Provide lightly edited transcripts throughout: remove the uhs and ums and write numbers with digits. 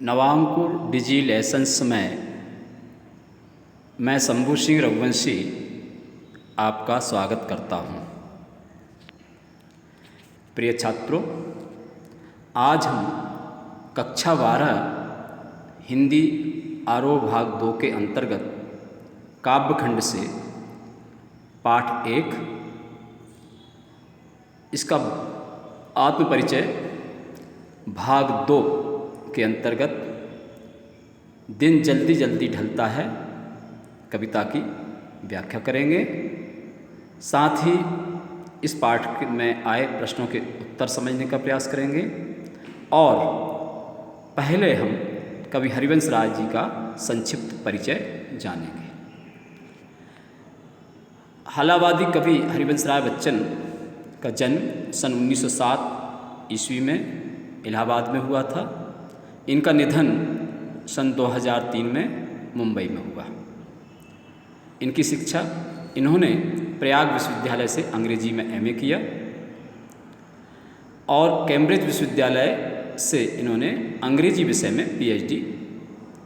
नवांकुर डिजी lessons में मैं शंभू सिंह रघुवंशी आपका स्वागत करता हूँ। प्रिय छात्रों, आज हम कक्षा 12 हिंदी आरोह भाग 2 के अंतर्गत काव्यखंड से पाठ 1 इसका आत्मपरिचय भाग 2 के अंतर्गत दिन जल्दी जल्दी ढलता है कविता की व्याख्या करेंगे। साथ ही इस पाठ में आए प्रश्नों के उत्तर समझने का प्रयास करेंगे और पहले हम कवि हरिवंश राय जी का संक्षिप्त परिचय जानेंगे। हालावादी कवि हरिवंश राय बच्चन का जन्म सन 1907 ईस्वी में इलाहाबाद में हुआ था। इनका निधन सन 2003 में मुंबई में हुआ। इनकी शिक्षा इन्होंने प्रयाग विश्वविद्यालय से अंग्रेजी में एमए किया और कैम्ब्रिज विश्वविद्यालय से इन्होंने अंग्रेजी विषय में पीएचडी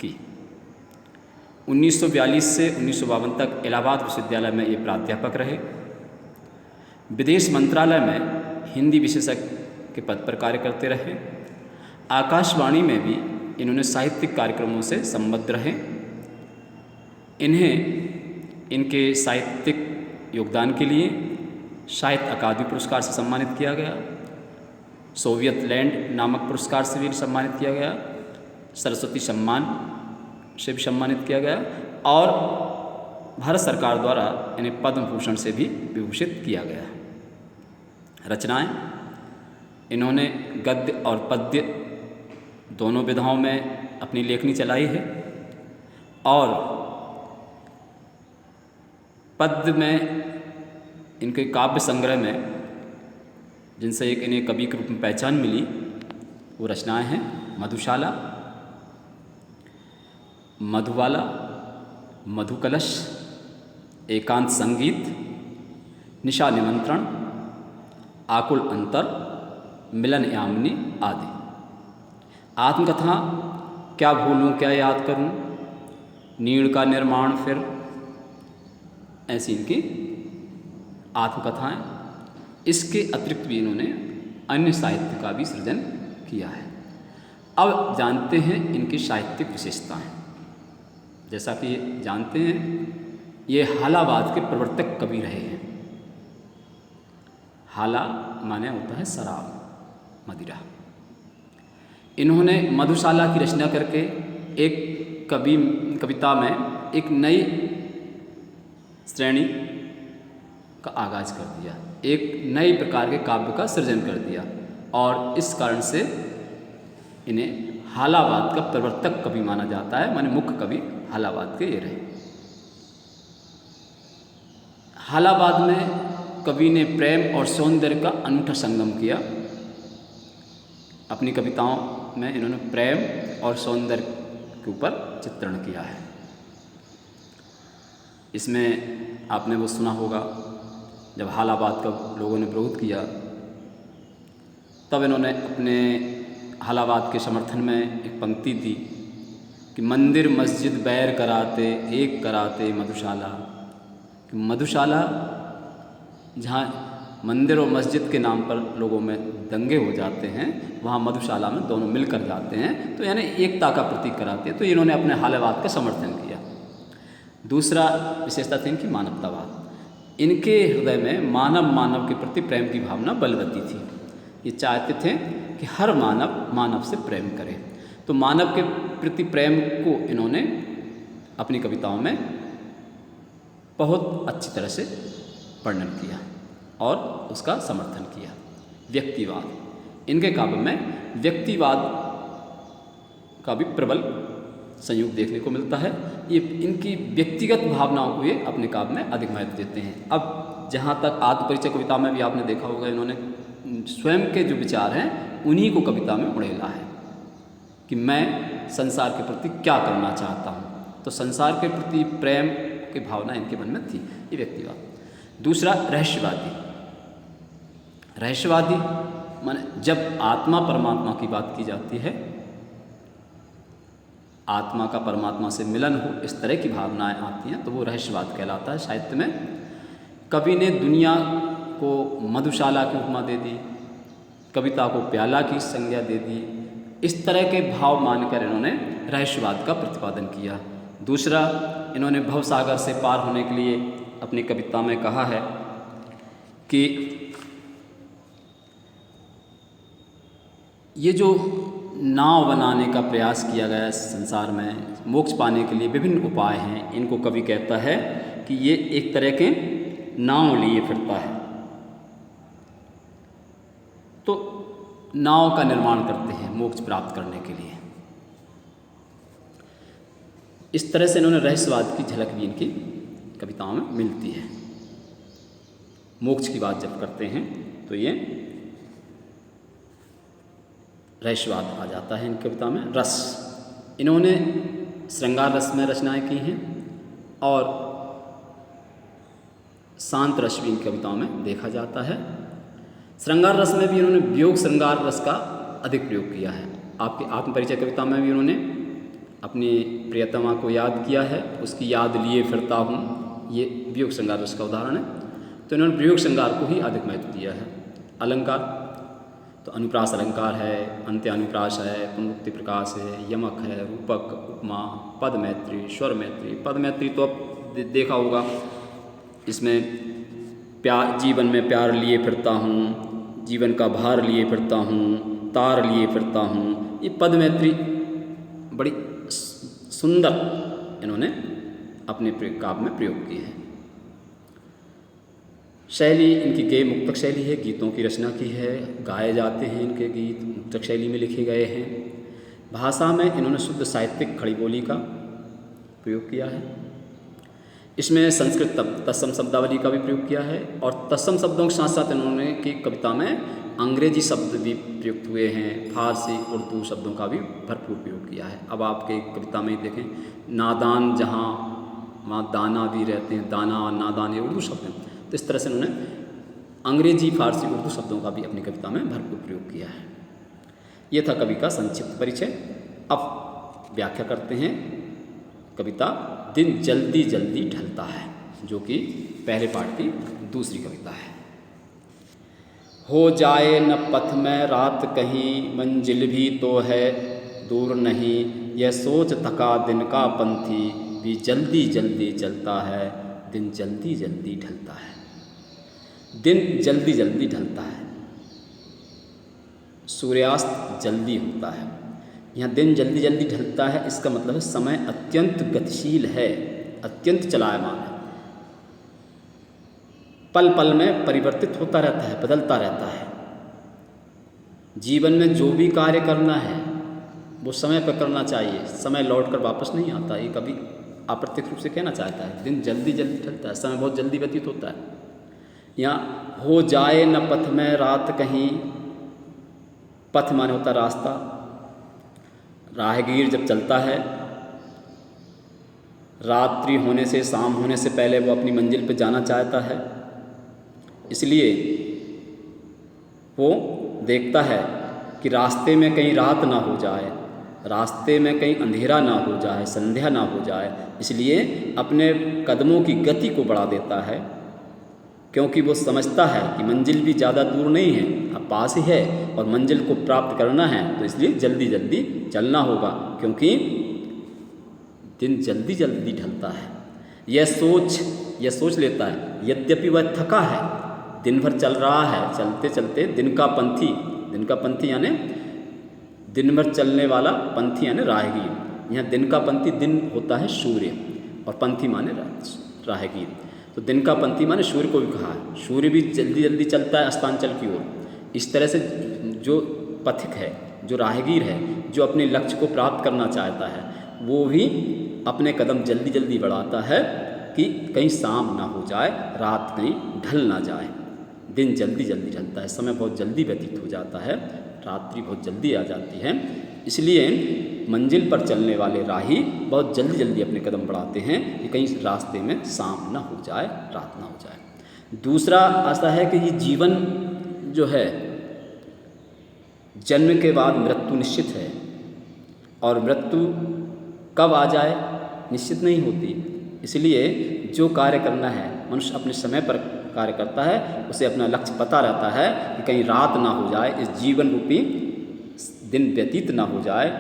की। 1942 से 1952 तक इलाहाबाद विश्वविद्यालय में ये प्राध्यापक रहे। विदेश मंत्रालय में हिंदी विशेषज्ञ के पद पर कार्य करते रहे। आकाशवाणी में भी इन्होंने साहित्यिक कार्यक्रमों से संबद्ध रहे। इन्हें इनके साहित्यिक योगदान के लिए साहित्य अकादमी पुरस्कार से सम्मानित किया गया, सोवियत लैंड नामक पुरस्कार से भी सम्मानित किया गया, सरस्वती सम्मान से भी सम्मानित किया गया और भारत सरकार द्वारा इन्हें पद्म भूषण से भी विभूषित किया गया। रचनाएं इन्होंने गद्य और पद्य दोनों विधाओं में अपनी लेखनी चलाई है और पद्य में इनके काव्य संग्रह में जिनसे एक इन्हें कवि के रूप में पहचान मिली वो रचनाएं हैं मधुशाला, मधुबाला, मधुकलश, एकांत संगीत, निशा निमंत्रण, आकुल अंतर, मिलन यामिनी आदि। आत्मकथा क्या भूलूं क्या याद करूं, नीड़ का निर्माण फिर, ऐसी इनकी आत्मकथाएं। इसके अतिरिक्त भी इन्होंने अन्य साहित्य का भी सृजन किया है। अब जानते हैं इनकी साहित्यिक विशेषताएं। जैसा कि जानते हैं ये हालावाद के प्रवर्तक कवि रहे हैं। हाला माने होता है शराब, मदिरा। इन्होंने मधुशाला की रचना करके एक कविता में एक नई श्रेणी का आगाज कर दिया, एक नए प्रकार के काव्य का सृजन कर दिया और इस कारण से इन्हें हालावाद का प्रवर्तक कवि माना जाता है। माने मुख्य कवि हालावाद के ये रहे। हालावाद में कवि ने प्रेम और सौंदर्य का अनूठा संगम किया। अपनी कविताओं में इन्होंने प्रेम और सौंदर्य के ऊपर चित्रण किया है। इसमें आपने वो सुना होगा जब हालावाद का लोगों ने विरोध किया तब इन्होंने अपने हालावाद के समर्थन में एक पंक्ति दी कि मंदिर मस्जिद बैर कराते एक कराते मधुशाला। कि मधुशाला जहाँ मंदिर और मस्जिद के नाम पर लोगों में दंगे हो जाते हैं वहाँ मधुशाला में दोनों मिलकर जाते हैं, तो यानी एकता का प्रतीक कराते हैं। तो इन्होंने अपने हालावाद का समर्थन किया। दूसरा विशेषता थी इनकी मानवतावाद। इनके हृदय में मानव के प्रति प्रेम की भावना बलवती थी। ये चाहते थे कि हर मानव से प्रेम करे। तो मानव के प्रति प्रेम को इन्होंने अपनी कविताओं में बहुत अच्छी तरह से वर्णन किया और उसका समर्थन किया। व्यक्तिवाद, इनके काव्य में व्यक्तिवाद का भी प्रबल संयोग देखने को मिलता है। ये इनकी व्यक्तिगत भावनाओं को ये अपने काव्य में अधिक महत्व देते हैं। अब जहाँ तक आत्मपरिचय कविता में भी आपने देखा होगा इन्होंने स्वयं के जो विचार हैं उन्हीं को कविता में उड़ेला है कि मैं संसार के प्रति क्या करना चाहता हूँ। तो संसार के प्रति प्रेम की भावना इनके मन में थी। ये व्यक्तिवाद। दूसरा रहस्यवादी। रहस्यवादी माने जब आत्मा परमात्मा की बात की जाती है आत्मा का परमात्मा से मिलन हो, इस तरह की भावनाएं आती हैं तो वो रहस्यवाद कहलाता है। साहित्य में कवि ने दुनिया को मधुशाला की उपमा दे दी, कविता को प्याला की संज्ञा दे दी, इस तरह के भाव मानकर इन्होंने रहस्यवाद का प्रतिपादन किया। दूसरा, इन्होंने भवसागर से पार होने के लिए अपनी कविता में कहा है कि ये जो नाव बनाने का प्रयास किया गया है संसार में, मोक्ष पाने के लिए विभिन्न उपाय हैं, इनको कवि कहता है कि ये एक तरह के नाव लिए फिरता है। तो नाव का निर्माण करते हैं मोक्ष प्राप्त करने के लिए। इस तरह से इन्होंने रहस्यवाद की झलक भी इनकी कविताओं में मिलती है। मोक्ष की बात जब करते हैं तो ये रहस्यवाद आ जाता है इन कविता में। रस, इन्होंने श्रृंगार रस में रचनाएं की हैं और शांत रस भी इन कविताओं में देखा जाता है। श्रृंगार रस में भी इन्होंने वियोग श्रृंगार रस का अधिक प्रयोग किया है। आपकी आत्मपरिचय कविता में भी उन्होंने अपनी प्रियतमा को याद किया है, उसकी याद लिए फिरता हूँ, ये वियोग श्रृंगार रस का उदाहरण है। तो इन्होंने वियोग श्रृंगार को ही अधिक महत्व दिया है। अलंकार, तो अनुप्रास अलंकार है, अंत्य अनुप्रास है, पुनरुक्ति प्रकाश है, यमक है, रूपक, उपमा, पद मैत्री, स्वर मैत्री। पद मैत्री तो अब देखा होगा, इसमें प्यार, जीवन में प्यार लिए फिरता हूँ, जीवन का भार लिए फिरता हूँ, तार लिए फिरता हूँ, ये पद मैत्री बड़ी सुंदर इन्होंने अपने काव्य में प्रयोग की है। शैली इनकी गेय मुक्तक शैली है, गीतों की रचना की है, गाए जाते हैं इनके गीत, मुक्तक शैली में लिखे गए हैं। भाषा में इन्होंने शुद्ध साहित्यिक खड़ी बोली का प्रयोग किया है। इसमें संस्कृत तत्सम शब्दावली का भी प्रयोग किया है और तत्सम शब्दों के साथ साथ इन्होंने की कविता में अंग्रेजी शब्द भी प्रयुक्त हुए हैं, फारसी उर्दू शब्दों का भी भरपूर प्रयोग किया है। अब आपके कविता में देखें, नादान जहाँ वहाँ दाना भी रहते हैं, दाना और नादान ये उर्दू शब्द हैं। तो इस तरह से उन्होंने अंग्रेजी, फारसी, उर्दू शब्दों का भी अपनी कविता में भरपूर प्रयोग किया है। ये था कवि का संक्षिप्त परिचय। अब व्याख्या करते हैं कविता दिन जल्दी जल्दी ढलता है, जो कि पहले पाठ की दूसरी कविता है। हो जाए न पथ में रात कहीं, मंजिल भी तो है दूर नहीं, यह सोच थका दिन का पंथी, भी जल्दी जल्दी चलता है, दिन जल्दी जल्दी ढलता है। दिन जल्दी जल्दी ढलता है, सूर्यास्त जल्दी होता है। यहाँ दिन जल्दी जल्दी ढलता है, इसका मतलब है समय अत्यंत गतिशील है, अत्यंत चलायमान है, पल पल में परिवर्तित होता रहता है, बदलता रहता है। जीवन में जो भी कार्य करना है वो समय पर करना चाहिए, समय लौट कर वापस नहीं आता। ये कभी अप्रत्यक्ष रूप से कहना चाहता है, दिन जल्दी जल्दी ढलता है, समय बहुत जल्दी व्यतीत होता है। यहाँ हो जाए न पथ में रात कहीं, पथ माने होता रास्ता। राहगीर जब चलता है, रात्रि होने से, शाम होने से पहले वो अपनी मंजिल पर जाना चाहता है, इसलिए वो देखता है कि रास्ते में कहीं रात ना हो जाए, रास्ते में कहीं अंधेरा ना हो जाए, संध्या ना हो जाए, इसलिए अपने कदमों की गति को बढ़ा देता है, क्योंकि वो समझता है कि मंजिल भी ज़्यादा दूर नहीं है, अब पास ही है और मंजिल को प्राप्त करना है, तो इसलिए जल्दी जल्दी चलना होगा, क्योंकि दिन जल्दी जल्दी ढलता है। यह सोच लेता है, यद्यपि वह थका है, दिन भर चल रहा है, चलते चलते दिन का पंथी यानी दिन भर चलने वाला, पंथी यानी राहगीर। यहाँ दिन का पंथी, दिन होता है सूर्य और पंथी माने राहगीर, तो दिन का पंथी माने सूर्य को भी कहा है। सूर्य भी जल्दी जल्दी चलता है अस्तांचल की ओर। इस तरह से जो पथिक है, जो राहगीर है, जो अपने लक्ष्य को प्राप्त करना चाहता है, वो भी अपने कदम जल्दी जल्दी बढ़ाता है कि कहीं शाम ना हो जाए, रात कहीं ढल ना जाए। दिन जल्दी जल्दी ढलता है, समय बहुत जल्दी व्यतीत हो जाता है, रात्रि बहुत जल्दी आ जाती है, इसलिए मंजिल पर चलने वाले राही बहुत जल्दी जल्दी अपने कदम बढ़ाते हैं कि कहीं रास्ते में शाम ना हो जाए, रात ना हो जाए। दूसरा ऐसा है कि ये जीवन जो है, जन्म के बाद मृत्यु निश्चित है और मृत्यु कब आ जाए निश्चित नहीं होती। इसलिए जो कार्य करना है मनुष्य अपने समय पर कार्य करता है, उसे अपना लक्ष्य पता रहता है कि कहीं रात ना हो जाए, इस जीवन रूपी दिन व्यतीत ना हो जाए,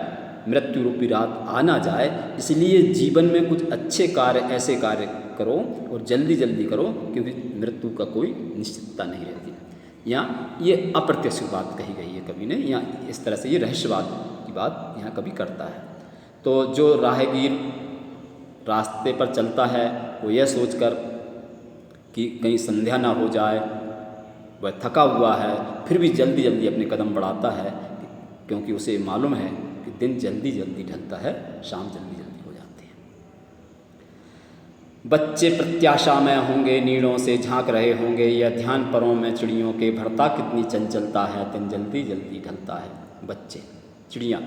मृत्यु रूपी रात आ ना जाए। इसलिए जीवन में कुछ अच्छे कार्य, ऐसे कार्य करो और जल्दी जल्दी करो, क्योंकि मृत्यु का कोई निश्चितता नहीं रहती। यहाँ ये अप्रत्यक्ष बात कही गई है कवि ने, यहाँ इस तरह से ये रहस्यवाद की बात यहाँ कवि करता है। तो जो राहगीर रास्ते पर चलता है वो यह सोचकर कि कहीं संध्या ना हो जाए, वह थका हुआ है, फिर भी जल्दी जल्दी अपने कदम बढ़ाता है, क्योंकि उसे मालूम है कि दिन जल्दी जल्दी ढलता है, शाम जल्दी जल्दी हो जाती है। बच्चे प्रत्याशा में होंगे, नीड़ों से झांक रहे होंगे, यह ध्यान परों में चिड़ियों के भरता कितनी चंचलता है, दिन जल्दी जल्दी ढलता है। बच्चे, चिड़ियाँ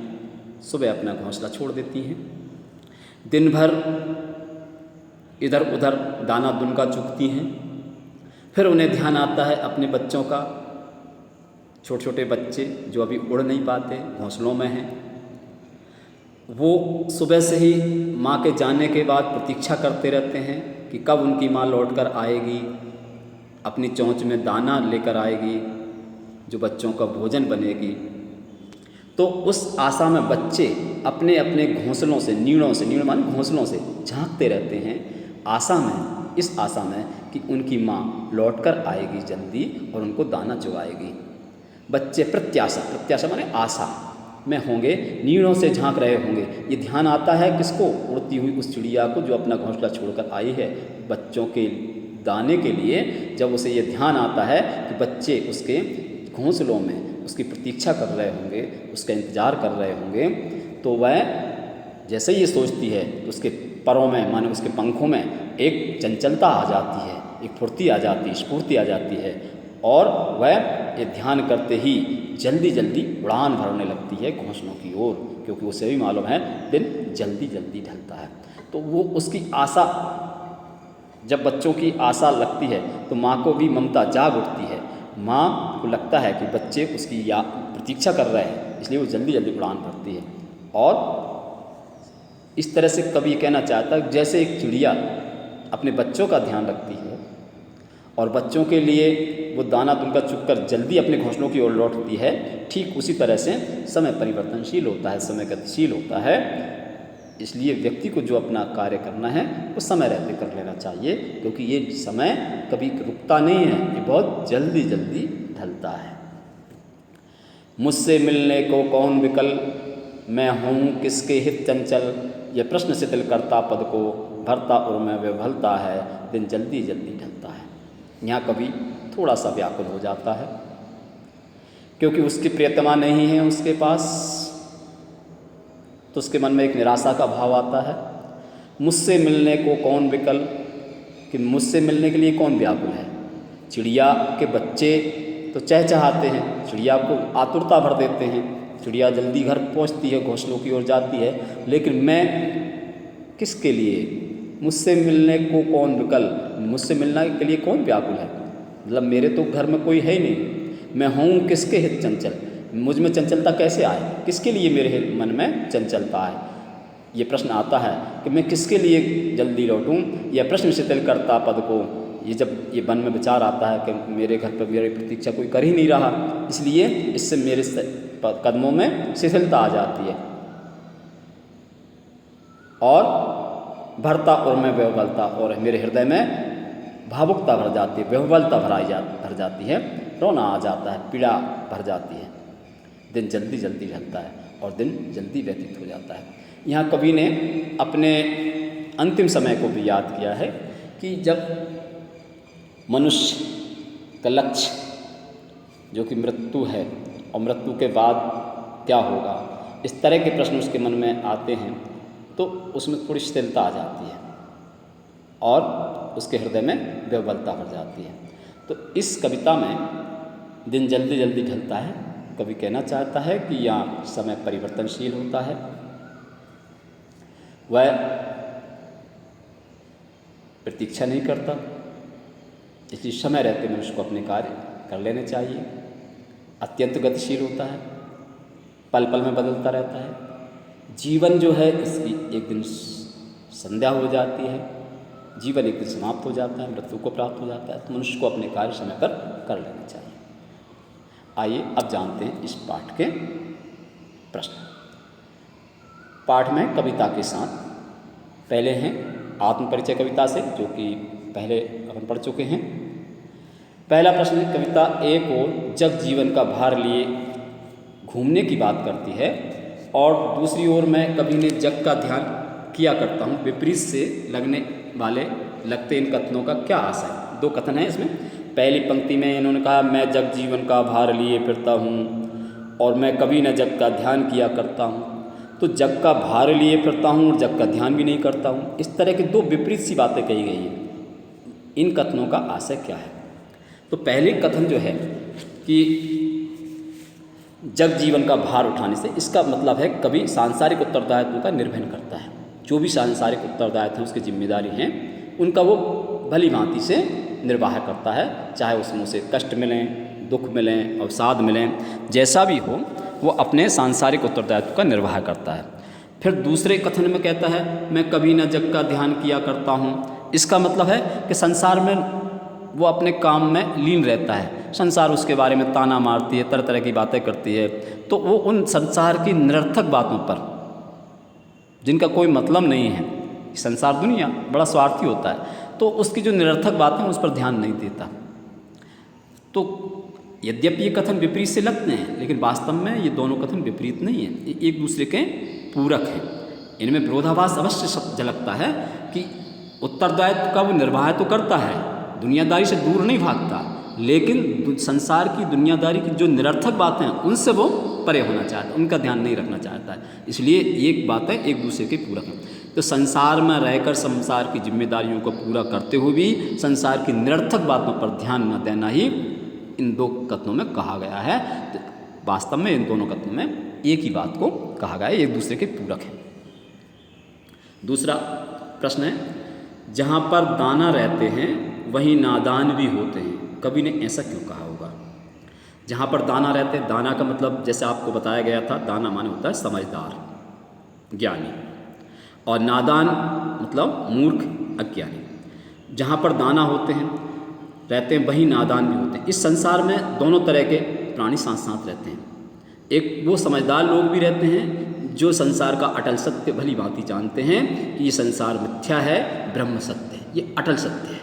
सुबह अपना घोंसला छोड़ देती हैं, दिन भर इधर उधर दाना दुनका चुगती हैं, फिर उन्हें ध्यान आता है अपने बच्चों का। छोटे छोटे बच्चे जो अभी उड़ नहीं पाते, घोंसलों में हैं, वो सुबह से ही माँ के जाने के बाद प्रतीक्षा करते रहते हैं कि कब उनकी माँ लौटकर आएगी, अपनी चोंच में दाना लेकर आएगी, जो बच्चों का भोजन बनेगी। तो उस आशा में बच्चे अपने अपने घोंसलों से, नीड़ों से, नीड़ माने घोंसलों से झांकते रहते हैं, आशा में, इस आशा में कि उनकी माँ लौटकर आएगी जल्दी और उनको दाना चुगाएगी। बच्चे प्रत्याशा, प्रत्याशा माने आशा में होंगे, नीड़ों से झांक रहे होंगे। ये ध्यान आता है किसको? उड़ती हुई उस चिड़िया को जो अपना घोंसला छोड़कर आई है बच्चों के दाने के लिए। जब उसे ये ध्यान आता है कि बच्चे उसके घोंसलों में उसकी प्रतीक्षा कर रहे होंगे, उसका इंतज़ार कर रहे होंगे, तो वह जैसे ही ये सोचती है तो उसके परों में, माने उसके पंखों में एक चंचलता आ जाती है, एक फुर्ती आ जाती है, स्फूर्ति आ जाती है, और वह ये ध्यान करते ही जल्दी जल्दी उड़ान भरने लगती है घोंसलों की ओर, क्योंकि उसे भी मालूम है दिन जल्दी जल्दी ढलता है। तो वो उसकी आशा, जब बच्चों की आशा लगती है तो माँ को भी ममता जाग उठती है। माँ को लगता है कि बच्चे उसकी प्रतीक्षा कर रहे हैं, इसलिए वो जल्दी जल्दी उड़ान भरती है। और इस तरह से कवि कहना चाहता है जैसे एक चिड़िया अपने बच्चों का ध्यान रखती है और बच्चों के लिए वो दाना तुनका चुगकर जल्दी अपने घोंसलों की ओर लौटती है, ठीक उसी तरह से समय परिवर्तनशील होता है, समय गतिशील होता है। इसलिए व्यक्ति को जो अपना कार्य करना है वो समय रहते कर लेना चाहिए, क्योंकि ये समय कभी रुकता नहीं है, ये बहुत जल्दी जल्दी ढलता है। मुझसे मिलने को कौन विकल, मैं हूँ किसके हित चंचल, यह प्रश्न शिथिल करता पद को, भरता उर्मे विभलता है, दिन जल्दी जल्दी ढलता है। यहाँ कभी थोड़ा सा व्याकुल हो जाता है, क्योंकि उसकी प्रियतमा नहीं है उसके पास, तो उसके मन में एक निराशा का भाव आता है। मुझसे मिलने को कौन विकल, कि मुझसे मिलने के लिए कौन व्याकुल है। चिड़िया के बच्चे तो चहचहाते हैं, चिड़िया को आतुरता भर देते हैं, चिड़िया जल्दी घर पहुंचती है, घोंसलों की ओर जाती है, लेकिन मैं किसके लिए, मुझसे मिलने को कौन विकल, मुझसे मिलने के लिए कौन व्याकुल है, मतलब मेरे तो घर में कोई है ही नहीं, मैं हूँ किसके हित चंचल, मुझ में चंचलता कैसे आए, किसके लिए मेरे मन में चंचलता आए। ये प्रश्न आता है कि मैं किसके लिए जल्दी लौटूं। यह प्रश्न शिथिल करता पद को, ये जब ये मन में विचार आता है कि मेरे घर पर मेरी प्रतीक्षा कोई कर ही नहीं रहा, इसलिए इससे मेरे कदमों में शिथिलता आ जाती है और भरता और मैं विह्वलता, और मेरे हृदय में भावुकता भर जाती है, विह्वलता भर जाती है, रोना आ जाता है, पीड़ा भर जाती है। दिन जल्दी जल्दी ढलता है और दिन जल्दी व्यतीत हो जाता है। यहाँ कवि ने अपने अंतिम समय को भी याद किया है कि जब मनुष्य का लक्ष्य जो कि मृत्यु है और मृत्यु के बाद क्या होगा, इस तरह के प्रश्न उसके मन में आते हैं, तो उसमें थोड़ी शिथिलता आ जाती है और उसके हृदय में विह्वलता भर जाती है। तो इस कविता में दिन जल्दी जल्दी ढलता है, कवि कहना चाहता है कि यहाँ समय परिवर्तनशील होता है, वह प्रतीक्षा नहीं करता, इसलिए समय रहते मनुष्य को अपने कार्य कर लेने चाहिए। अत्यंत गतिशील होता है, पल पल में बदलता रहता है, जीवन जो है इसकी एक दिन संध्या हो जाती है, जीवन एक दिन समाप्त हो जाता है, मृत्यु को प्राप्त हो जाता है। तो मनुष्य को अपने कार्य समय पर कर लेना चाहिए। आइए अब जानते हैं इस पाठ के प्रश्न। पाठ में कविता के साथ पहले हैं आत्म परिचय कविता से, जो कि पहले अपन पढ़ चुके हैं। पहला प्रश्न है, कविता एक ओर जग जीवन का भार लिए घूमने की बात करती है और दूसरी ओर मैं कभी ने जग का ध्यान किया करता हूँ, विपरीत से लगते इन कथनों का क्या आशय है। दो कथन हैं इसमें। पहली पंक्ति में इन्होंने कहा मैं जग जीवन का भार लिए फिरता हूँ और मैं कभी न जग का ध्यान किया करता हूँ। तो जग का भार लिए फिरता हूँ और जग का ध्यान भी नहीं करता हूँ, इस तरह की दो विपरीत सी बातें कही गई हैं। इन कथनों का आशय क्या है? तो पहले कथन जो है कि जग जीवन का भार उठाने से, इसका मतलब है कभी सांसारिक उत्तरदायित्व का निर्वहन करता है। जो भी सांसारिक उत्तरदायित्व हैं, उसकी जिम्मेदारी हैं, उनका वो भली भांति से निर्वाह करता है, चाहे उसमें उसे कष्ट मिलें, दुख मिलें, अवसाद मिलें, जैसा भी हो वो अपने सांसारिक उत्तरदायित्व का निर्वाह करता है। फिर दूसरे कथन में कहता है मैं कभी न जग का ध्यान किया करता हूँ। इसका मतलब है कि संसार में वो अपने काम में लीन रहता है, संसार उसके बारे में ताना मारती है, तरह तरह की बातें करती है, तो वो उन संसार की निरर्थक बातों पर, जिनका कोई मतलब नहीं है, संसार दुनिया बड़ा स्वार्थी होता है, तो उसकी जो निरर्थक बातें उस पर ध्यान नहीं देता। तो यद्यपि ये कथन विपरीत से लगते हैं, लेकिन वास्तव में ये दोनों कथन विपरीत नहीं है, ये एक दूसरे के पूरक हैं। इनमें विरोधाभास अवश्य झलकता है कि उत्तरदायित्व का वो निर्वाह तो करता है, दुनियादारी से दूर नहीं भागता, लेकिन संसार की दुनियादारी की जो निरर्थक बातें हैं उनसे वो परे होना चाहता है, उनका ध्यान नहीं रखना चाहता है। इसलिए एक बातें एक दूसरे के पूरक हैं। तो संसार में रहकर संसार की जिम्मेदारियों को पूरा करते हुए भी संसार की निरर्थक बातों पर ध्यान न देना ही इन दो कथनों में कहा गया है। तो वास्तव में इन दोनों कथनों में एक ही बात को कहा गया है, एक दूसरे के पूरक है। दूसरा प्रश्न है, जहाँ पर दाना रहते हैं वहीं नादान भी होते हैं, कवि ने ऐसा क्यों कहा होगा? जहाँ पर दाना रहते हैं, दाना का मतलब जैसे आपको बताया गया था, दाना माने होता है समझदार, ज्ञानी, और नादान मतलब मूर्ख, अज्ञानी। जहाँ पर दाना होते हैं रहते हैं वहीं नादान भी होते हैं। इस संसार में दोनों तरह के प्राणी साथ साथ रहते हैं। एक वो समझदार लोग भी रहते हैं जो संसार का अटल सत्य भली भांति जानते हैं कि ये संसार मिथ्या है, ब्रह्म सत्य है, ये अटल सत्य है,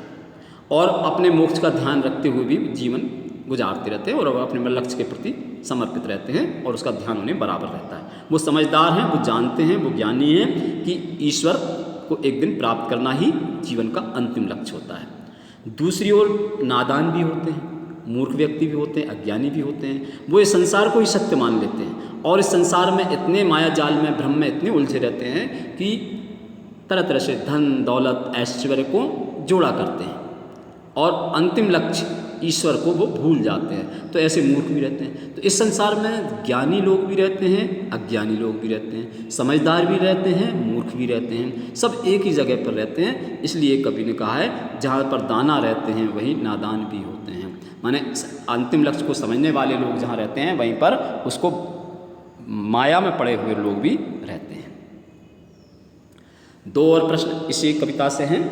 और अपने मोक्ष का ध्यान रखते हुए भी जीवन गुजारते रहते हैं और अपने लक्ष्य के प्रति समर्पित रहते हैं और उसका ध्यान उन्हें बराबर रहता है। वो समझदार हैं, वो जानते हैं, वो ज्ञानी हैं कि ईश्वर को एक दिन प्राप्त करना ही जीवन का अंतिम लक्ष्य होता है। दूसरी ओर नादान भी होते हैं, मूर्ख व्यक्ति भी होते हैं, अज्ञानी भी होते हैं। वो इस संसार को ही सत्य मान लेते हैं और इस संसार में इतने माया जाल में, भ्रम में इतने उलझे रहते हैं कि तरह तरह से धन दौलत ऐश्वर्य को जोड़ा करते हैं और अंतिम लक्ष्य ईश्वर को वो भूल जाते हैं। तो ऐसे मूर्ख भी रहते हैं। तो इस संसार में ज्ञानी लोग भी रहते हैं, अज्ञानी लोग भी रहते हैं, समझदार भी रहते हैं, मूर्ख भी रहते हैं, सब एक ही जगह पर रहते हैं। इसलिए कवि ने कहा है जहाँ पर दाना रहते हैं वहीं नादान भी होते हैं, माने अंतिम लक्ष्य को समझने वाले लोग जहाँ रहते हैं वहीं पर उसको माया में पड़े हुए लोग भी रहते हैं। दो और प्रश्न इसी कविता से हैं।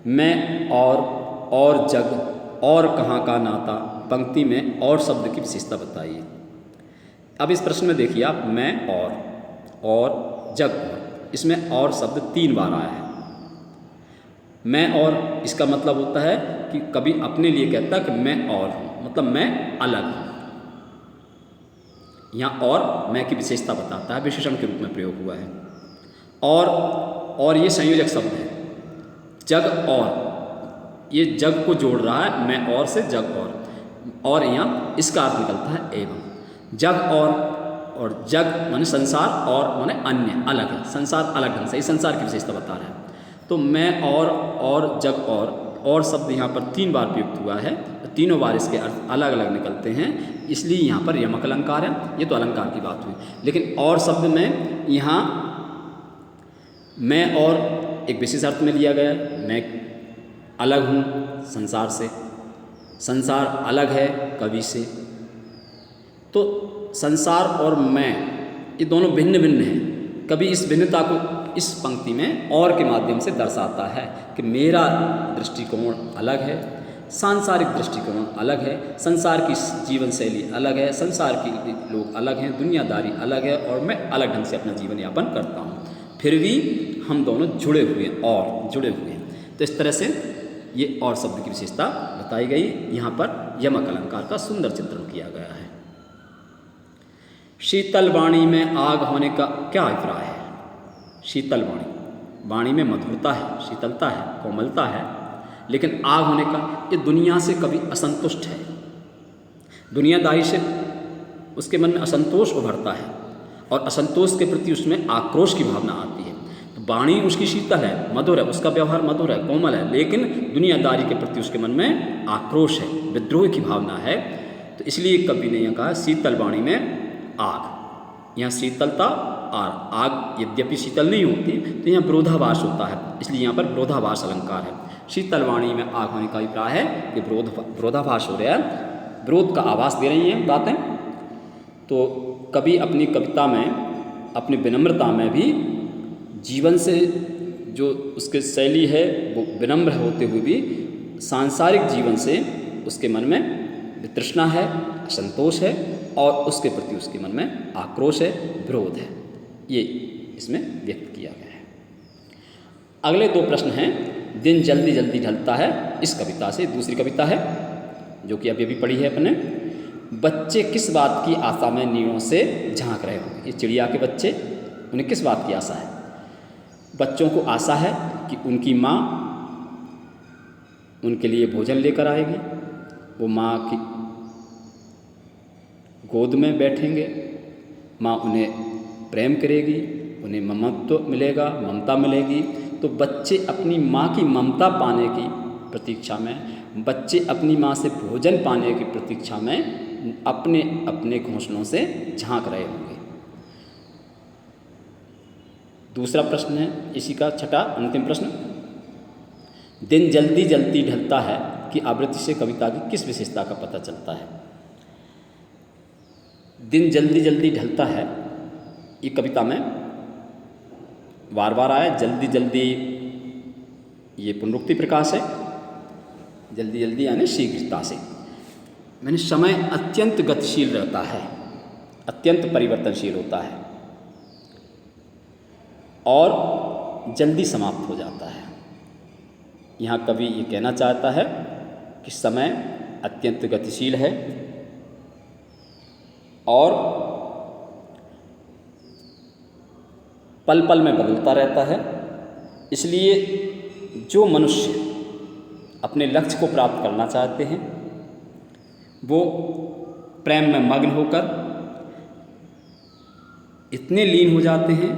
मैं और जग और कहाँ का नाता, पंक्ति में और शब्द की विशेषता बताइए। अब इस प्रश्न में देखिए आप, मैं और जग और, इसमें और शब्द 3 बार आया है। मैं और इसका मतलब होता है कि कभी अपने लिए कहता है कि मैं और हूँ, मतलब मैं अलग हूँ। यहाँ और मैं की विशेषता बताता है, विशेषण के रूप में प्रयोग हुआ है। और ये संयोजक शब्द है। जग और, ये जग को जोड़ रहा है, मैं और से जग और यहाँ इसका अर्थ निकलता है एवं। जग और जग माने संसार, और माने अन्य, अलग है, संसार अलग ढंग से, इस संसार की विशेषता बता रहे हैं। तो मैं और जग और शब्द यहाँ पर 3 बार प्रयुक्त हुआ है। तीनों बार इसके अर्थ अलग अलग निकलते हैं, इसलिए यहाँ पर यमक अलंकार है। ये तो अलंकार की बात हुई, लेकिन और शब्द में यहाँ मैं और एक विशेष अर्थ में लिया गया है। मैं अलग हूँ संसार से, संसार अलग है कवि से। तो संसार और मैं ये दोनों भिन्न भिन्न हैं, कभी इस भिन्नता को इस पंक्ति में और के माध्यम से दर्शाता है कि मेरा दृष्टिकोण अलग है, सांसारिक दृष्टिकोण अलग है, संसार की जीवन शैली अलग है, संसार के लोग अलग हैं, दुनियादारी अलग है और मैं अलग ढंग से अपना जीवन यापन करता हूँ, फिर भी हम दोनों जुड़े हुए हैं और जुड़े हुए हैं। तो इस तरह से ये और शब्द की विशेषता बताई गई। यहाँ पर यमक अलंकार का सुंदर चित्रण किया गया है। शीतल वाणी में आग होने का क्या अभिप्राय है? शीतल वाणी, वाणी में मधुरता है, शीतलता है, कोमलता है, लेकिन आग होने का, ये दुनिया से कभी असंतुष्ट है, दुनियादारी से उसके मन में असंतोष उभरता है और असंतोष के प्रति उसमें आक्रोश की भावना आती है। तो वाणी उसकी शीतल है, मधुर है, उसका व्यवहार मधुर है, कोमल है, लेकिन दुनियादारी के प्रति उसके मन में आक्रोश है, विद्रोह की भावना है। तो इसलिए कवि ने यह कहा शीतल वाणी में आग। यहाँ शीतलता और आग यद्यपि शीतल नहीं होती, तो यहाँ विरोधाभास होता है, इसलिए यहाँ पर विरोधाभास अलंकार है। शीतल वाणी में आग होने का अभिप्राय है कि विरोधाभास हो रहा है, विरोध का आभास दे रही हैं बातें। तो कवि अपनी कविता में, अपनी विनम्रता में भी जीवन से जो उसके शैली है वो विनम्र होते हुए भी सांसारिक जीवन से उसके मन में वितृष्णा है, असंतोष है और उसके प्रति उसके मन में आक्रोश है, विरोध है, ये इसमें व्यक्त किया गया है। अगले दो प्रश्न हैं। दिन जल्दी जल्दी ढलता है, इस कविता से दूसरी कविता है जो कि अभी पढ़ी है अपने। बच्चे किस बात की आशा में नीड़ों से झांक रहे होंगे? ये चिड़िया के बच्चे, उन्हें किस बात की आशा है? बच्चों को आशा है कि उनकी माँ उनके लिए भोजन लेकर आएगी, वो माँ की गोद में बैठेंगे, माँ उन्हें प्रेम करेगी, उन्हें ममत्व मिलेगा, ममता मिलेगी। तो बच्चे अपनी माँ की ममता पाने की प्रतीक्षा में, बच्चे अपनी माँ से भोजन पाने की प्रतीक्षा में अपने अपने घोंसलों से झांक रहे होंगे। दूसरा प्रश्न है इसी का छठा अंतिम प्रश्न। दिन जल्दी जल्दी ढलता है कि आवृत्ति से कविता की किस विशेषता का पता चलता है? दिन जल्दी जल्दी ढलता है, ये कविता में बार बार आया। जल्दी जल्दी ये पुनरुक्ति प्रकाश है, जल्दी जल्दी यानी शीघ्रता से, मैंने समय अत्यंत गतिशील रहता है, अत्यंत परिवर्तनशील होता है और जल्दी समाप्त हो जाता है। यहाँ कवि ये कहना चाहता है कि समय अत्यंत गतिशील है और पल पल में बदलता रहता है। इसलिए जो मनुष्य अपने लक्ष्य को प्राप्त करना चाहते हैं वो प्रेम में मग्न होकर इतने लीन हो जाते हैं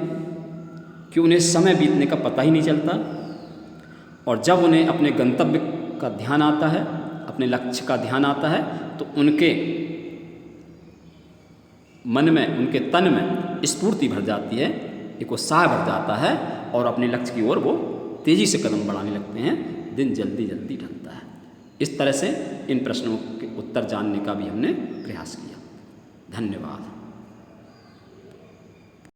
कि उन्हें समय बीतने का पता ही नहीं चलता, और जब उन्हें अपने गंतव्य का ध्यान आता है, अपने लक्ष्य का ध्यान आता है, तो उनके मन में, उनके तन में स्फूर्ति भर जाती है, एक उत्साह भर जाता है और अपने लक्ष्य की ओर वो तेज़ी से कदम बढ़ाने लगते हैं। दिन जल्दी जल्दी ढलता है। इस तरह से इन प्रश्नों के उत्तर जानने का भी हमने प्रयास किया। धन्यवाद।